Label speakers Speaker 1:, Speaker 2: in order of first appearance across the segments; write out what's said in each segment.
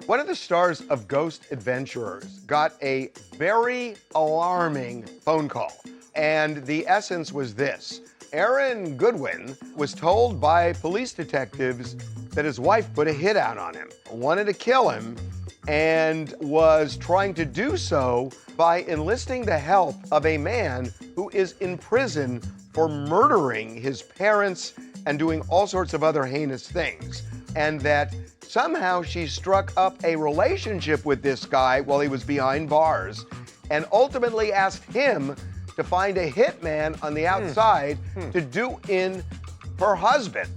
Speaker 1: One of the stars of Ghost Adventurers got a very alarming phone call. And the essence was this. Aaron Goodwin was told by police detectives that his wife put a hit out on him, wanted to kill him, and was trying to do so by enlisting the help of a man who is in prison for murdering his parents and doing all sorts of other heinous things. And that somehow she struck up a relationship with this guy while he was behind bars and ultimately asked him to find a hitman on the outside to do in her husband.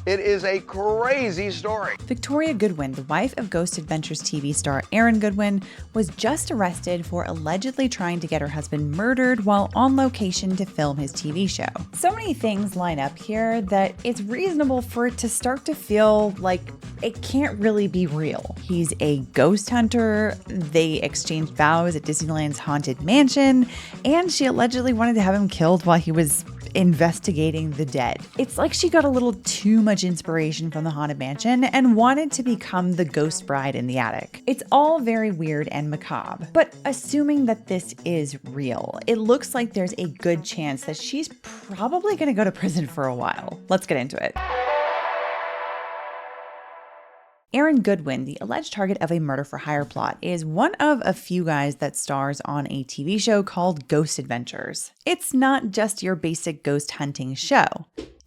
Speaker 1: It is a crazy story.
Speaker 2: Victoria Goodwin, the wife of Ghost Adventures TV star Aaron Goodwin, was just arrested for allegedly trying to get her husband murdered while on location to film his TV show. So many things line up here that it's reasonable for it to start to feel like it can't really be real. He's a ghost hunter, they exchanged vows at Disneyland's Haunted Mansion, and she allegedly wanted to have him killed while he was investigating the dead. It's like she got a little too much inspiration from the Haunted Mansion and wanted to become the ghost bride in the attic. It's all very weird and macabre, but assuming that this is real, it looks like there's a good chance that she's probably going to go to prison for a while. Let's get into it. Aaron Goodwin, the alleged target of a murder-for-hire plot, is one of a few guys that stars on a TV show called Ghost Adventures. It's not just your basic ghost hunting show.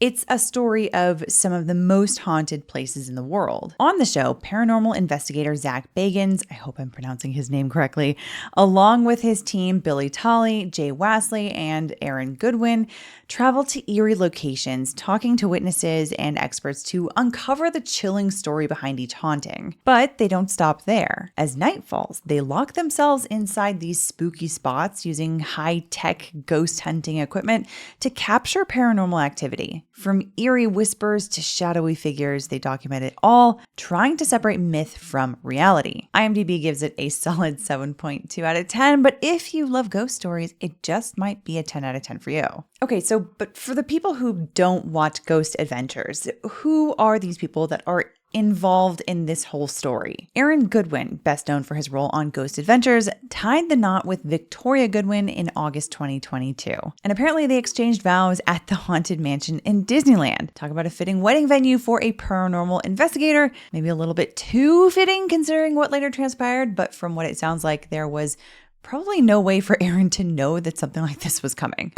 Speaker 2: It's a story of some of the most haunted places in the world. On the show, paranormal investigator Zach Bagans, I hope I'm pronouncing his name correctly, along with his team Billy Tolley, Jay Wasley, and Aaron Goodwin, travel to eerie locations, talking to witnesses and experts to uncover the chilling story behind each haunting. But they don't stop there. As night falls, they lock themselves inside these spooky spots using high-tech ghost hunting equipment to capture paranormal activity. From eerie whispers to shadowy figures, they document it all, trying to separate myth from reality. IMDb gives it a solid 7.2 out of 10, but if you love ghost stories, it just might be a 10 out of 10 for you. Okay, but for the people who don't watch Ghost Adventures, who are these people that are involved in this whole story? Aaron Goodwin, best known for his role on Ghost Adventures, tied the knot with Victoria Goodwin in August 2022. And apparently they exchanged vows at the Haunted Mansion in Disneyland. Talk about a fitting wedding venue for a paranormal investigator. Maybe a little bit too fitting considering what later transpired, but from what it sounds like, there was probably no way for Aaron to know that something like this was coming.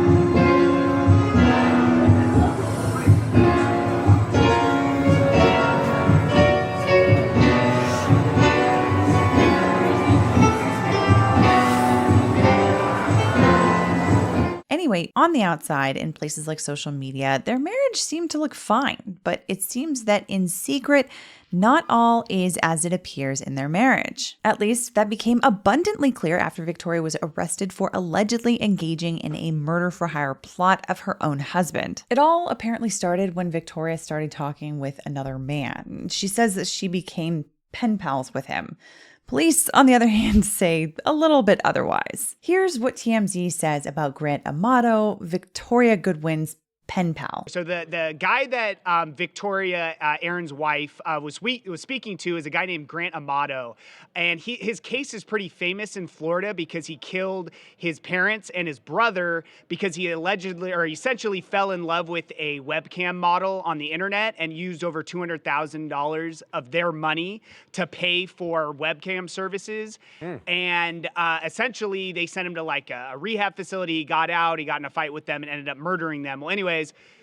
Speaker 2: Anyway, on the outside, in places like social media, their marriage seemed to look fine, but it seems that in secret, not all is as it appears in their marriage. At least that became abundantly clear after Victoria was arrested for allegedly engaging in a murder-for-hire plot of her own husband. It all apparently started when Victoria started talking with another man. She says that she became pen pals with him. Police, on the other hand, say a little bit otherwise. Here's what TMZ says about Grant Amato, Victoria Goodwin's pen pal.
Speaker 3: So the guy that Victoria, Aaron's wife, was speaking to is a guy named Grant Amato. And his case is pretty famous in Florida because he killed his parents and his brother because he essentially fell in love with a webcam model on the internet and used over $200,000 of their money to pay for webcam services. And essentially they sent him to like a rehab facility. He got out, he got in a fight with them and ended up murdering them. Well, anyways,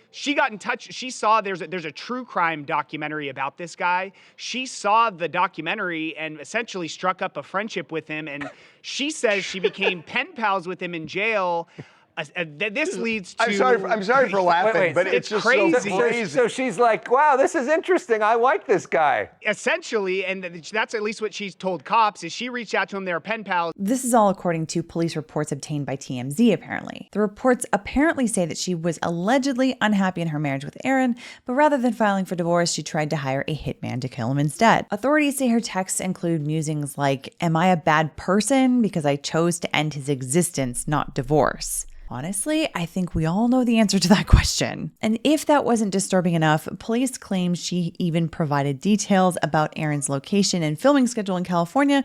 Speaker 3: she got in touch. She saw there's a true crime documentary about this guy. She saw the documentary and essentially struck up a friendship with him. And she says she became pen pals with him in jail. This leads to...
Speaker 1: I'm sorry for laughing, but it's just crazy. So crazy.
Speaker 4: So she's like, wow, this is interesting. I like this guy.
Speaker 3: Essentially, and that's at least what she's told cops, is she reached out to him. They were pen pals.
Speaker 2: This is all according to police reports obtained by TMZ, apparently. The reports apparently say that she was allegedly unhappy in her marriage with Aaron, but rather than filing for divorce, she tried to hire a hitman to kill him instead. Authorities say her texts include musings like, "Am I a bad person because I chose to end his existence, not divorce?" Honestly, I think we all know the answer to that question. And if that wasn't disturbing enough, police claim she even provided details about Aaron's location and filming schedule in California,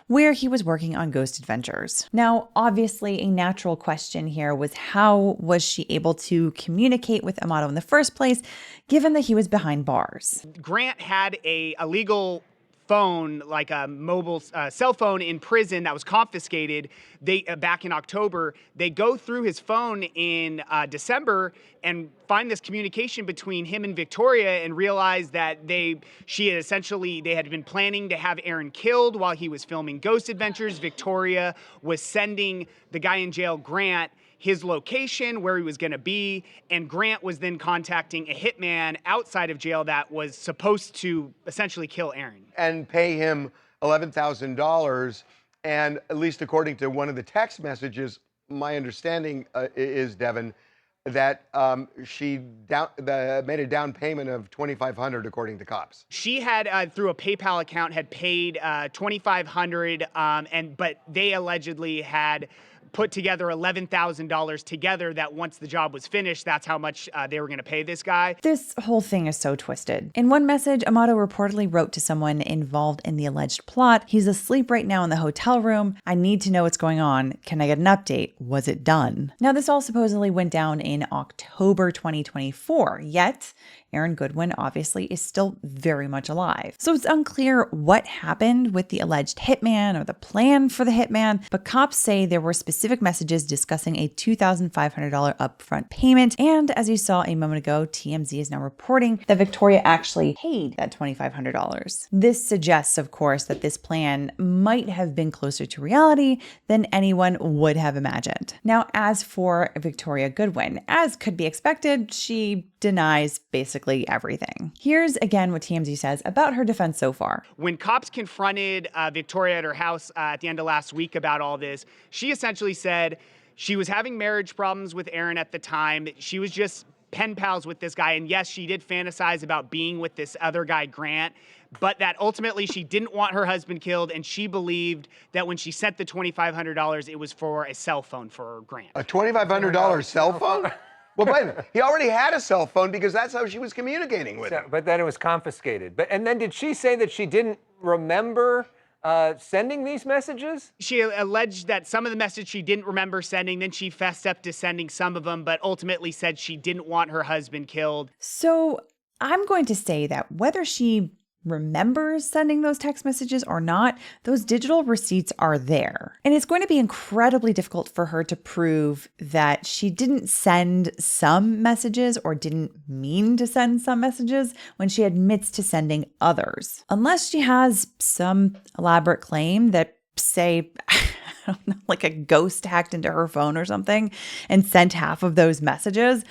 Speaker 2: where he was working on Ghost Adventures. Now, obviously, a natural question here was how was she able to communicate with Amato in the first place, given that he was behind bars?
Speaker 3: Grant had a legal phone, like a mobile cell phone in prison that was confiscated. They back in October, they go through his phone in December and find this communication between him and Victoria and realize that they had been planning to have Aaron killed while he was filming Ghost Adventures. Victoria was sending the guy in jail, Grant, his location, where he was going to be, and Grant was then contacting a hitman outside of jail that was supposed to essentially kill Aaron.
Speaker 1: And pay him $11,000. And at least according to one of the text messages, my understanding is, Devin, that she made a down payment of $2,500 according to cops.
Speaker 3: She had, through a PayPal account, had paid $2,500, but they allegedly had put together $11,000 together, that once the job was finished, that's how much they were going to pay this guy.
Speaker 2: This whole thing is so twisted. In one message, Amato reportedly wrote to someone involved in the alleged plot, "He's asleep right now in the hotel room. I need to know what's going on. Can I get an update? Was it done?" Now, this all supposedly went down in October 2024, yet Aaron Goodwin obviously is still very much alive. So it's unclear what happened with the alleged hitman or the plan for the hitman, but cops say there were specific messages discussing a $2,500 upfront payment. And as you saw a moment ago, TMZ is now reporting that Victoria actually paid that $2,500. This suggests, of course, that this plan might have been closer to reality than anyone would have imagined. Now, as for Victoria Goodwin, as could be expected, she denies basically everything. Here's again what TMZ says about her defense so far.
Speaker 3: When cops confronted Victoria at her house at the end of last week about all this, she essentially said she was having marriage problems with Aaron at the time. She was just pen pals with this guy. And yes, she did fantasize about being with this other guy, Grant, but that ultimately she didn't want her husband killed. And she believed that when she sent the $2,500, it was for a cell phone for Grant.
Speaker 1: A $2,500 cell phone? Well, wait a minute. He already had a cell phone because that's how she was communicating with him.
Speaker 4: But then it was confiscated. And then did she say that she didn't remember sending these messages?
Speaker 3: She alleged that some of the messages she didn't remember sending, then she fessed up to sending some of them, but ultimately said she didn't want her husband killed.
Speaker 2: So I'm going to say that whether she remembers sending those text messages or not, those digital receipts are there. And it's going to be incredibly difficult for her to prove that she didn't send some messages or didn't mean to send some messages when she admits to sending others. Unless she has some elaborate claim that, say, I don't know, like a ghost hacked into her phone or something and sent half of those messages.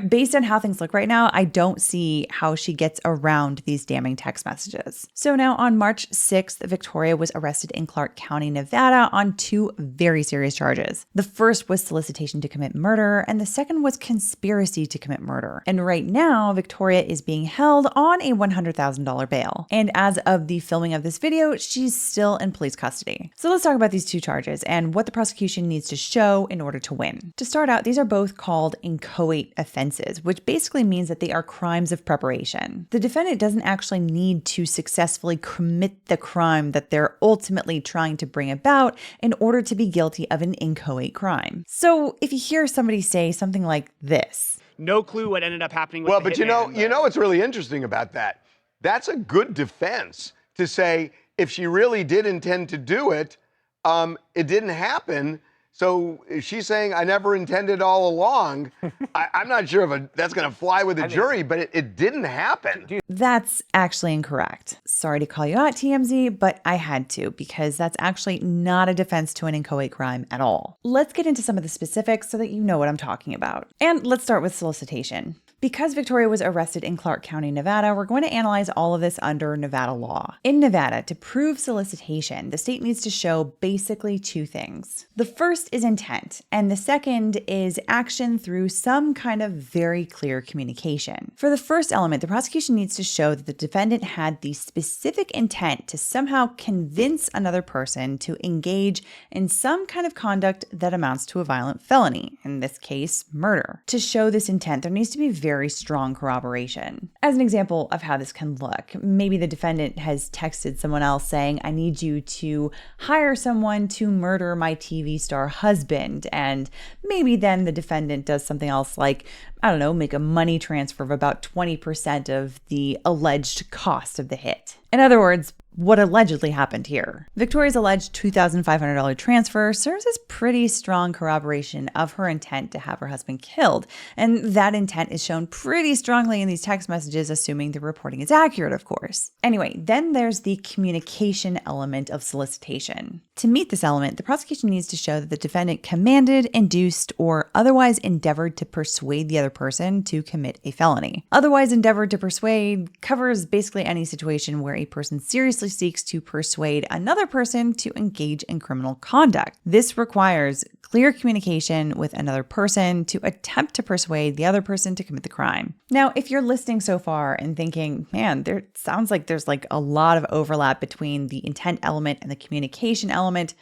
Speaker 2: Based on how things look right now, I don't see how she gets around these damning text messages. So now on March 6th, Victoria was arrested in Clark County, Nevada on two very serious charges. The first was solicitation to commit murder, and the second was conspiracy to commit murder. And right now, Victoria is being held on a $100,000 bail. And as of the filming of this video, she's still in police custody. So let's talk about these two charges and what the prosecution needs to show in order to win. To start out, these are both called Inchoate Offenses, which basically means that they are crimes of preparation. The defendant doesn't actually need to successfully commit the crime that they're ultimately trying to bring about in order to be guilty of an inchoate crime. So if you hear somebody say something like this,
Speaker 3: no clue what ended up happening with
Speaker 1: well,
Speaker 3: the
Speaker 1: but
Speaker 3: hitman,
Speaker 1: you know what's really interesting about that? That's a good defense to say if she really did intend to do it, it didn't happen. So she's saying, I never intended all along. I'm not sure if that's going to fly with a jury, but it didn't happen.
Speaker 2: That's actually incorrect. Sorry to call you out, TMZ, but I had to because that's actually not a defense to an inchoate crime at all. Let's get into some of the specifics so that you know what I'm talking about. And let's start with solicitation. Because Victoria was arrested in Clark County, Nevada, we're going to analyze all of this under Nevada law. In Nevada, to prove solicitation, the state needs to show basically two things. The first is intent, and the second is action through some kind of very clear communication. For the first element, the prosecution needs to show that the defendant had the specific intent to somehow convince another person to engage in some kind of conduct that amounts to a violent felony, in this case, murder. To show this intent, there needs to be very strong corroboration. As an example of how this can look, maybe the defendant has texted someone else saying, I need you to hire someone to murder my TV star husband, and maybe then the defendant does something else like, I don't know, make a money transfer of about 20% of the alleged cost of the hit. In other words, what allegedly happened here. Victoria's alleged $2,500 transfer serves as pretty strong corroboration of her intent to have her husband killed, and that intent is shown pretty strongly in these text messages, assuming the reporting is accurate, of course. Anyway, then there's the communication element of solicitation. To meet this element, the prosecution needs to show that the defendant commanded, induced, or otherwise endeavored to persuade the other person to commit a felony. Otherwise endeavored to persuade covers basically any situation where a person seriously seeks to persuade another person to engage in criminal conduct. This requires clear communication with another person to attempt to persuade the other person to commit the crime. Now, if you're listening so far and thinking, man, there sounds like there's like a lot of overlap between the intent element and the communication element,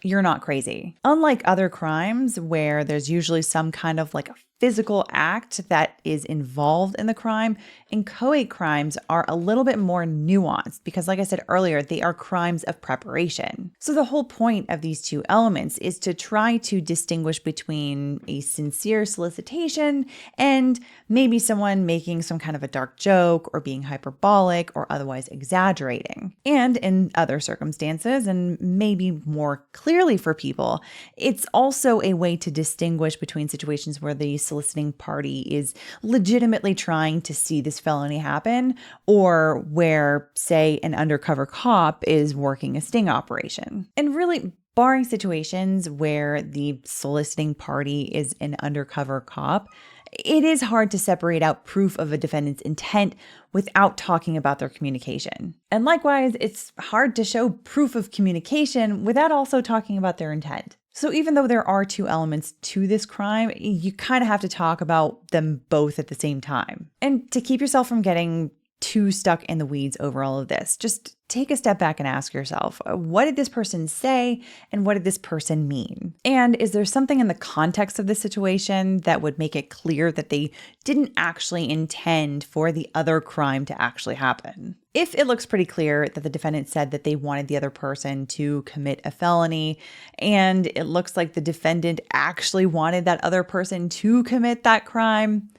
Speaker 2: you're not crazy. Unlike other crimes where there's usually some kind of like a physical act that is involved in the crime, inchoate crimes are a little bit more nuanced because, like I said earlier, they are crimes of preparation. So the whole point of these two elements is to try to distinguish between a sincere solicitation and maybe someone making some kind of a dark joke or being hyperbolic or otherwise exaggerating. And in other circumstances, and maybe more clearly for people, it's also a way to distinguish between situations where the soliciting party is legitimately trying to see this felony happen, or where, say, an undercover cop is working a sting operation. And really, barring situations where the soliciting party is an undercover cop, it is hard to separate out proof of a defendant's intent without talking about their communication. And likewise, it's hard to show proof of communication without also talking about their intent. So even though there are two elements to this crime, you kind of have to talk about them both at the same time. And to keep yourself from getting too stuck in the weeds over all of this, just take a step back and ask yourself, what did this person say and what did this person mean? And is there something in the context of the situation that would make it clear that they didn't actually intend for the other crime to actually happen? If it looks pretty clear that the defendant said that they wanted the other person to commit a felony, and it looks like the defendant actually wanted that other person to commit that crime,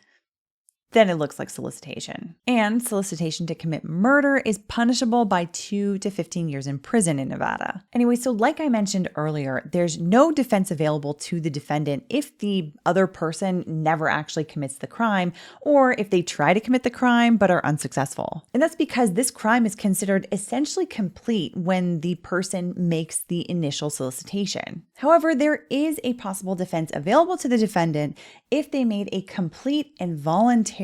Speaker 2: then it looks like solicitation. And solicitation to commit murder is punishable by 2 to 15 years in prison in Nevada. Anyway, so like I mentioned earlier, there's no defense available to the defendant if the other person never actually commits the crime, or if they try to commit the crime but are unsuccessful. And that's because this crime is considered essentially complete when the person makes the initial solicitation. However, there is a possible defense available to the defendant if they made a complete and voluntary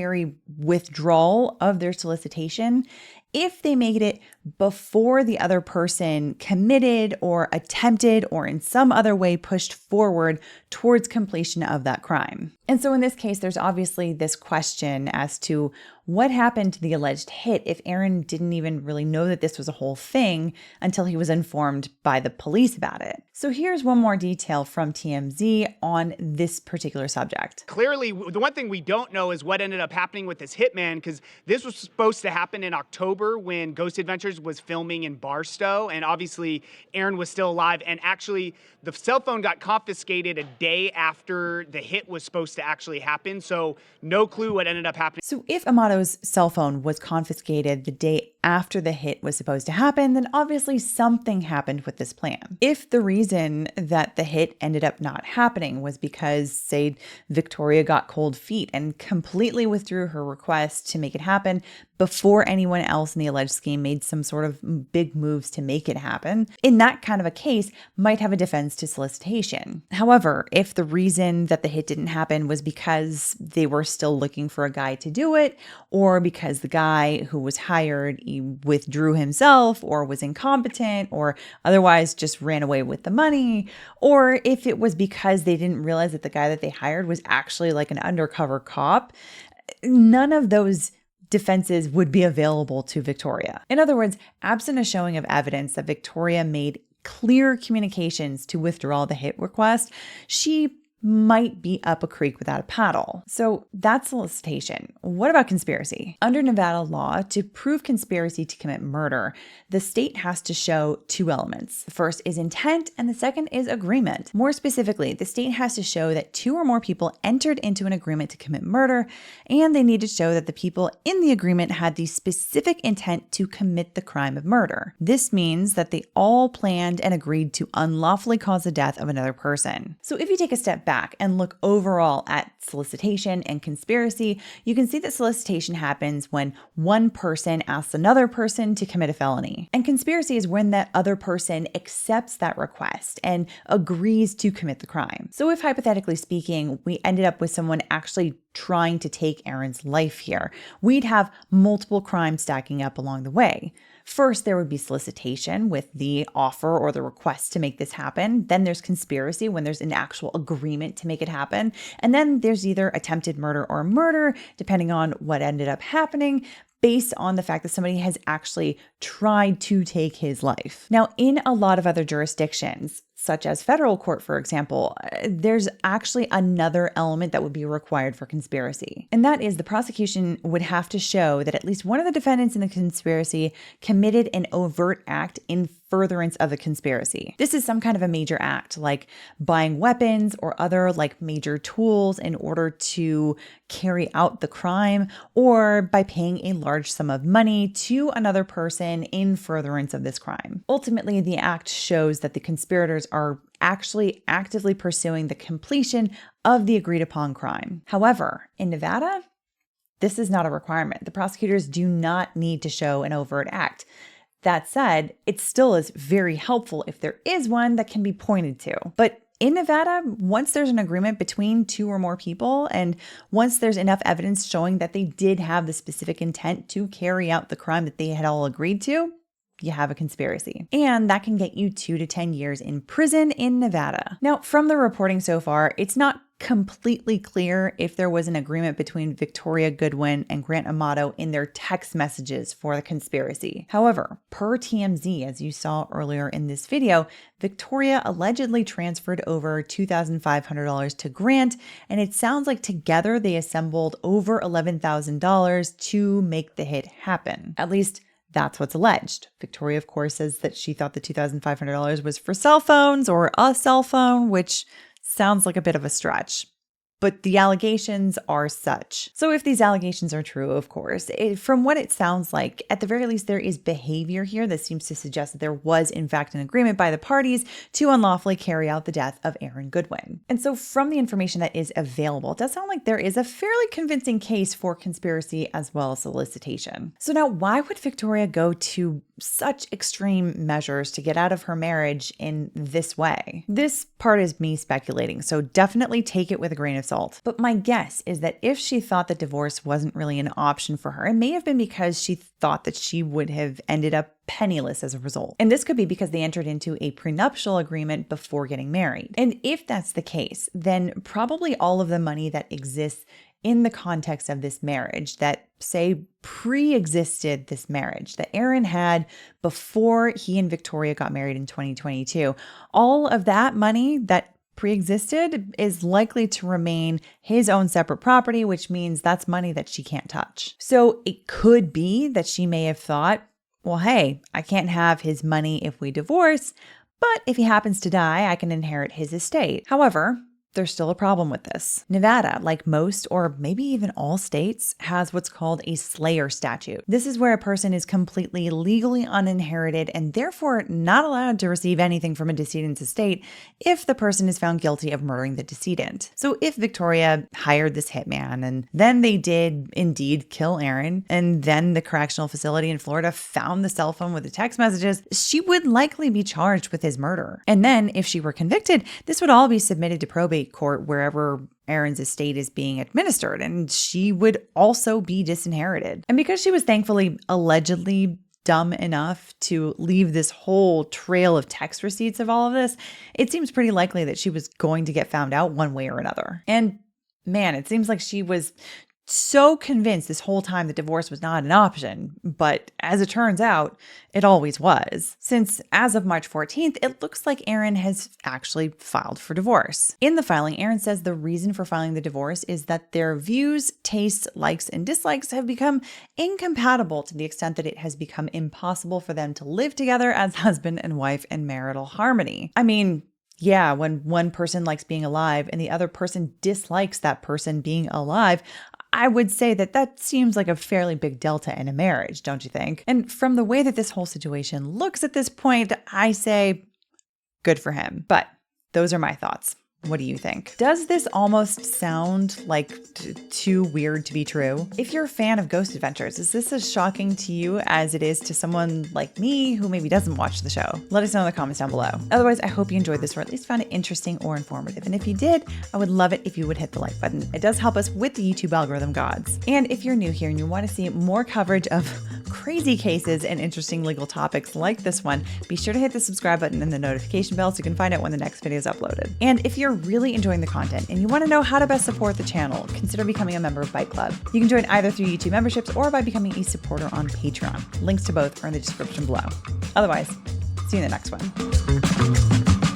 Speaker 2: withdrawal of their solicitation, if they made it before the other person committed or attempted or in some other way pushed forward towards completion of that crime. And so in this case, there's obviously this question as to what happened to the alleged hit if Aaron didn't even really know that this was a whole thing until he was informed by the police about it. So here's one more detail from TMZ on this particular subject.
Speaker 3: Clearly, the one thing we don't know is what ended up happening with this hitman, because this was supposed to happen in October when Ghost Adventures was filming in Barstow, and obviously Aaron was still alive, and actually the cell phone got confiscated a day after the hit was supposed to actually happen, so no clue what ended up happening.
Speaker 2: So if Amato's cell phone was confiscated the day after the hit was supposed to happen, then obviously something happened with this plan. If the reason that the hit ended up not happening was because, say, Victoria got cold feet and completely withdrew her request to make it happen before anyone else in the alleged scheme made some sort of big moves to make it happen, in that kind of a case, might have a defense to solicitation. However, if the reason that the hit didn't happen was because they were still looking for a guy to do it, or because the guy who was hired withdrew himself, or was incompetent, or otherwise just ran away with the money, or if it was because they didn't realize that the guy that they hired was actually like an undercover cop, none of those defenses would be available to Victoria. In other words, absent a showing of evidence that Victoria made clear communications to withdraw the hit request, she might be up a creek without a paddle. So that's solicitation. What about conspiracy? Under Nevada law, to prove conspiracy to commit murder, the state has to show two elements. The first is intent, and the second is agreement. More specifically, the state has to show that two or more people entered into an agreement to commit murder, and they need to show that the people in the agreement had the specific intent to commit the crime of murder. This means that they all planned and agreed to unlawfully cause the death of another person. So if you take a step back and look overall at solicitation and conspiracy, you can see that solicitation happens when one person asks another person to commit a felony. And conspiracy is when that other person accepts that request and agrees to commit the crime. So if, hypothetically speaking, we ended up with someone actually trying to take Erin's life here, we'd have multiple crimes stacking up along the way. First, there would be solicitation with the offer or the request to make this happen. Then there's conspiracy when there's an actual agreement to make it happen. And then there's either attempted murder or murder, depending on what ended up happening, based on the fact that somebody has actually tried to take his life. Now, in a lot of other jurisdictions, such as federal court, for example, there's actually another element that would be required for conspiracy. And that is the prosecution would have to show that at least one of the defendants in the conspiracy committed an overt act in furtherance of the conspiracy. This is some kind of a major act, like buying weapons or other like major tools in order to carry out the crime, or by paying a large sum of money to another person in furtherance of this crime. Ultimately, the act shows that the conspirators are actually actively pursuing the completion of the agreed upon crime. However, in Nevada, this is not a requirement. The prosecutors do not need to show an overt act. That said, it still is very helpful if there is one that can be pointed to. But in Nevada, once there's an agreement between two or more people, and once there's enough evidence showing that they did have the specific intent to carry out the crime that they had all agreed to, you have a conspiracy. And that can get you 2 to 10 years in prison in Nevada. Now, from the reporting so far, it's not completely clear if there was an agreement between Victoria Goodwin and Grant Amato in their text messages for the conspiracy. However, per TMZ, as you saw earlier in this video, Victoria allegedly transferred over $2,500 to Grant, and it sounds like together they assembled over $11,000 to make the hit happen. At least that's what's alleged. Victoria, of course, says that she thought the $2,500 was for cell phones or a cell phone, which sounds like a bit of a stretch. But the allegations are such. So if these allegations are true, of course, from what it sounds like, at the very least, there is behavior here that seems to suggest that there was, in fact, an agreement by the parties to unlawfully carry out the death of Erin Goodwin. And so from the information that is available, it does sound like there is a fairly convincing case for conspiracy as well as solicitation. So now, why would Victoria go to such extreme measures to get out of her marriage in this way? This part is me speculating, so definitely take it with a grain of salt. But my guess is that if she thought that divorce wasn't really an option for her, it may have been because she thought that she would have ended up penniless as a result. And this could be because they entered into a prenuptial agreement before getting married. And if that's the case, then probably all of the money that exists in the context of this marriage, that say pre-existed this marriage, that Erin had before he and Victoria got married in 2022, all of that money that pre-existed is likely to remain his own separate property, which means that's money that she can't touch. So it could be that she may have thought, well, hey, I can't have his money if we divorce, but if he happens to die, I can inherit his estate. However, there's still a problem with this. Nevada, like most or maybe even all states, has what's called a slayer statute. This is where a person is completely legally uninherited and therefore not allowed to receive anything from a decedent's estate if the person is found guilty of murdering the decedent. So if Victoria hired this hitman and then they did indeed kill Aaron, and then the correctional facility in Florida found the cell phone with the text messages, she would likely be charged with his murder. And then if she were convicted, this would all be submitted to probate court wherever Aaron's estate is being administered, and she would also be disinherited. And because she was thankfully allegedly dumb enough to leave this whole trail of text receipts of all of this, it seems pretty likely that she was going to get found out one way or another. And man, it seems like she was so convinced this whole time that divorce was not an option, but as it turns out, it always was. Since as of March 14th, it looks like Aaron has actually filed for divorce. In the filing, Aaron says the reason for filing the divorce is that their views, tastes, likes, and dislikes have become incompatible to the extent that it has become impossible for them to live together as husband and wife in marital harmony. I mean, yeah, when one person likes being alive and the other person dislikes that person being alive, I would say that that seems like a fairly big delta in a marriage, don't you think? And from the way that this whole situation looks at this point, I say good for him. But those are my thoughts. What do you think? Does this almost sound like too weird to be true? If you're a fan of Ghost Adventures, is this as shocking to you as it is to someone like me who maybe doesn't watch the show? Let us know in the comments down below. Otherwise, I hope you enjoyed this or at least found it interesting or informative. And if you did, I would love it if you would hit the like button. It does help us with the YouTube algorithm gods. And if you're new here and you want to see more coverage of crazy cases and interesting legal topics like this one, be sure to hit the subscribe button and the notification bell so you can find out when the next video is uploaded. And if you're really enjoying the content and you want to know how to best support the channel, consider becoming a member of Byte Club. You can join either through YouTube memberships or by becoming a supporter on Patreon. Links to both are in the description below. Otherwise, see you in the next one.